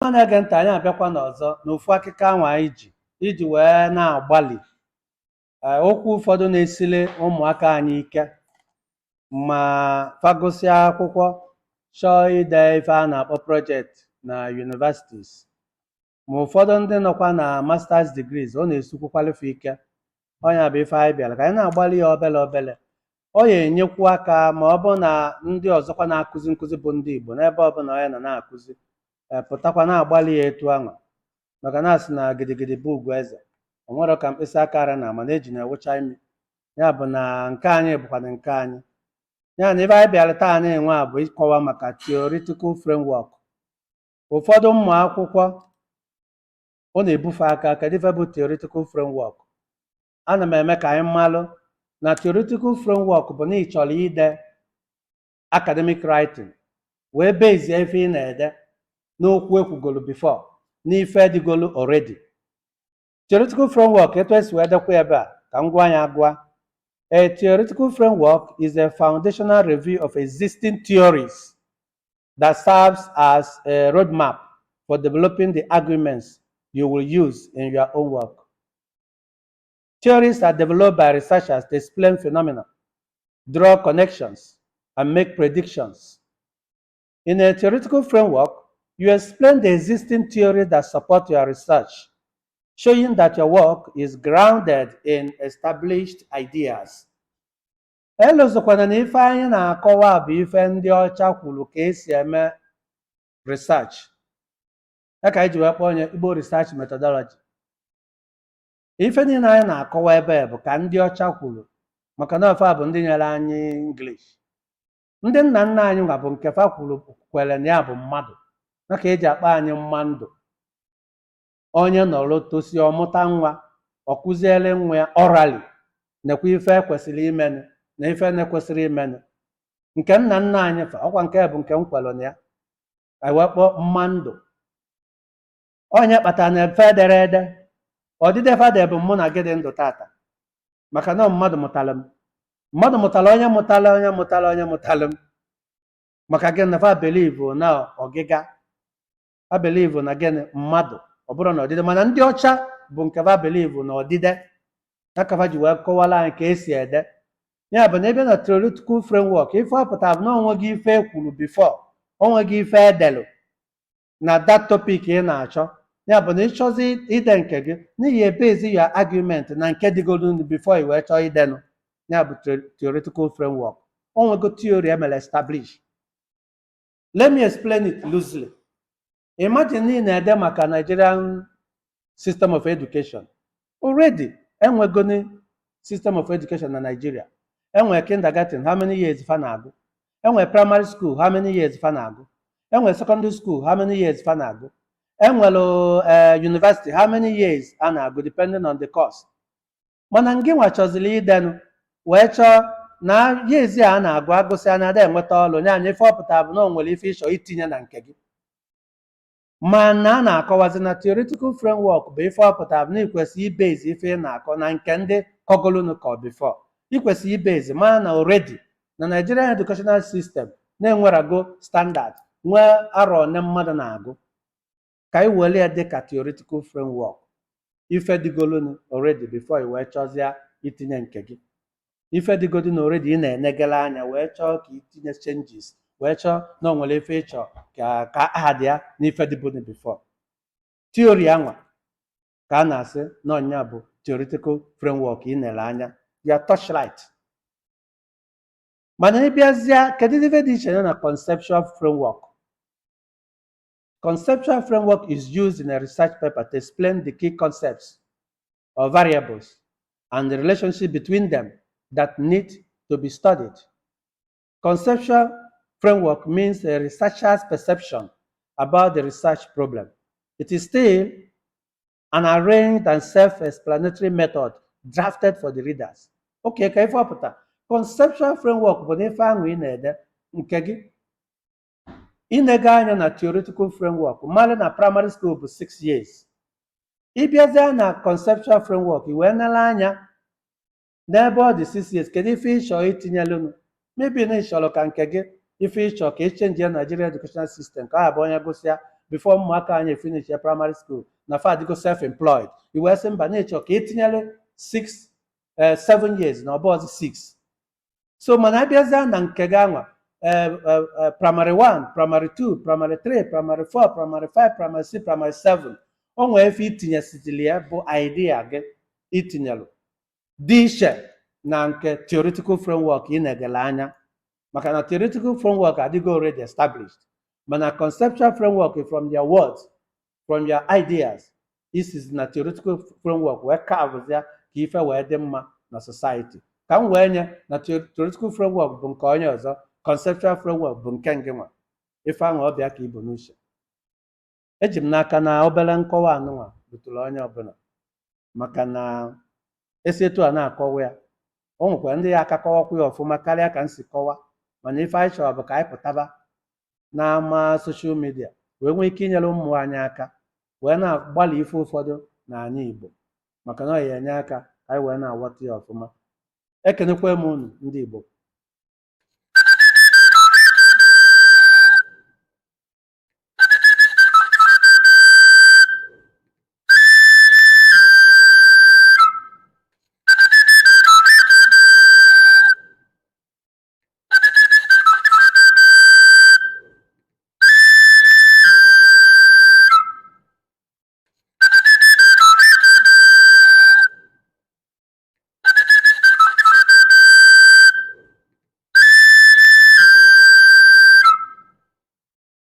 ọ na-ege ntị anyị abịakwa n'ọzọ n'ofu akụkọ anwa iji wee na-agbalị okwu ụfọdụ na-esile ụmụaka anyị ike ma fagụsịa akwụkwọ chọọ ide ife a na-akpọ projekti na universities ma ụfọdụ ndị nọkwa na masters degrees ọ na-esukwukwalife ike. Ọnya bụ ife anyị bịara ka anyị na-agbalị ya obele obele. Ọ ya enyekwu aka ma ọ bụ na ndị ọzọkwa na-akụzi nkụzi bụ ndị Igbo n'ebe ọbụla onye na-akụzi pụtakwa na-agbalị ya etu anwa maka na asị na gidigidi bụ ugwu eze o nwere ka mkpịsị aka ara na mana eji na-ewucha imi ya bụ na nke anyị bụkwa na nke anyị ya na ebe anyị bịara taa na-enwe a bụ ịkọwa maka theoretical framework. Ụfọdụ ụmụ akwụkwọ ọ na-ebufe aka kedu ife bụ theoretical framework. Ana m eme ka anyị mmalụ na theoretical framework bụ na ị chọrọ ide academic writing wee bezie ife ị na-ede n'okwu ekwugolu before n'ife dịgolu already. Theoretical framework etu esi wee dekwa ebe a ka m gwa anyị agwa. A theoretical framework is a foundational review of existing theories that serves as a roadmap for developing the arguments you will use in your own work. Theories are developed by researchers to explain phenomena, draw connections, and make predictions. In a theoretical framework, you explain the existing theories that support your research, showing that your work is grounded in established ideas. Elozokwana na ife anyị na-akọwa bụ ife ndị ọcha kwuru ka esi eme research. Ya ka anyị ji wee kpọọ onye Igbo research methodology. Ife niile anyị na-akọwa ebe bụ ka ndị ọcha kwuru maka na ofe a bụ ndị nyere anyị English. Ndị nna nna anyị nwa bụ nke fa kwuru kwere na ya bụ mmadụ maka eji akpa anyị mma ndụ. Onye nọrọ tosi ọmụta nwa ọ kụziele nwa ya orally nekwa ife kwesịrị imenụ na ife na-ekwesịrị imenụ. Nke nna nna anyị fa ọkwa nke bụ nke m kwelụ na ya ewekpọ mma ndụ. Onye kpatara na efe ederede ọdịde fada bụ mụ na gị dị ndụ tata maka na mmadụ mụtara m. Mmadụ mụtara onye mụtara onye mụtara onye mụtara m maka gị na fa believe na ọgịga fa believe na gịnị mmadụ ọ bụrụ na ọdịde mana ndị ọcha bụ nke fa believe na ọdịde aka fa ji wee kọwara anyị ka esi ede. Ya bụ na ebe na theoretical framework ife ọpụta bụ na onweghị ife ekwuru before onweghị ife edelụ na that topic ị na-achọ. Ya bụ na ịchọzi ide nke gị n'ihi ebezi ya argument na nke dịgodu before i wee chọọ idenụ. Ya bụ theoretical framework. Onwego theory emere establish. Let me explain it loosely. Imagine ị na-ede maka Nigerian system of education. Already enwegoni system of education na Nigeria. Enwe kindergarten, how many years fa na-agụ? Enwe primary school, how many years fa na-agụ? Enwe secondary school, how many years fa na-agụ? Enwere university, how many years a na-agụ depending on the course. Mana ngị nwa chọzili idenụ wee chọọ na years a na-agụ agụsịa na ada enweta ọlụ nya anya ife ọpụta bụ na o nwere ife ịchọ itinye na nke gị. Mana a na-akọwazi na theoretical framework bụ ife ọpụta bụ na ikwesị ibezi ife ị na-akọ na nke ndị kọgolunu ka before. Ikwesị ibezi mana na already na Nigerian educational system na-enwerago standard nwee arọ one mmadụ na-agụ ka anyị were ya dịka theoretical framework. Ife dịgolunu already before i wee chọzie itinye nke gị. Ife dịgodunu already ị na-enegala anya wee chọọ ka itinye changes wee chọọ na o nwere ife ịchọ ka aha dị ya na ife dịbunu before. Theory anwa ka a na-asị na ọnya bụ theoretical framework ị nere anya ya torchlight. Mana ịbịazịa kedu ife dị iche na conceptual framework. Conceptual framework is used in a research paper to explain the key concepts or variables and the relationship between them that need to be studied. Conceptual framework means a researcher's perception about the research problem. It is still an arranged and self-explanatory method drafted for the readers. Okay, ka ife ọpụta conceptual framework bụ na ife ahụ ị na-ede nke gị. Ịnega anya na theoretical framework mmadụ na primary school bụ 6 years. Ịbịazie na conceptual framework i wee nele anya n'ebe ọ dị 6 years kedu ife ịchọ itinyelunu. Maybe na ịchọrọ ka nke gị ife ịchọ ka echenji ya Nigerian educational system ka ọ bụ onye gụsịa before ụmụaka anyị finish primary school na fa adịgo self-employed, i wee sị mba na-echọ ka etinyere 7 years na ọbọzi 6. So mana abịazịa na nke gị anwa primary 1, primary 2, primary 3, primary 4, primary 5, primary 6, primary 7, o nwee efe itinyesitili ya bụ idea gị itinyelụ dị iche na nke theoretical framework ị na-egele anya, maka na theoretical framework adịgo already established, mana conceptual framework from their words, from your ideas, is na theoretical framework wee carve ya ka ife wee dị mma na society. Ka m wee nye na theoretical framework bụ nke onye ọzọ, conceptual framework bụ nke ngị nwa, ife ahụ ọbịa ka ibu n'uche. Eji m n'aka na obere nkọwa anụnwa rutụrụ onye ọbụla, maka na esi etu a na-akọwa ya, o nwekwa ndị ya aka kọwakwa ya ọfụma karịa ka m si kọwa, mana ife anyị chọrọ bụ ka anyị pụtaba n'ama soshal midia wee nwee ike inyere ụmụ anyị aka wee na-agbalị ife ụfọdụ n'ala Igbo, maka na ọ ya enye aka ka anyị wee na-aghọta ya ọfụma. Ekenekwa m unu ndị Igbo.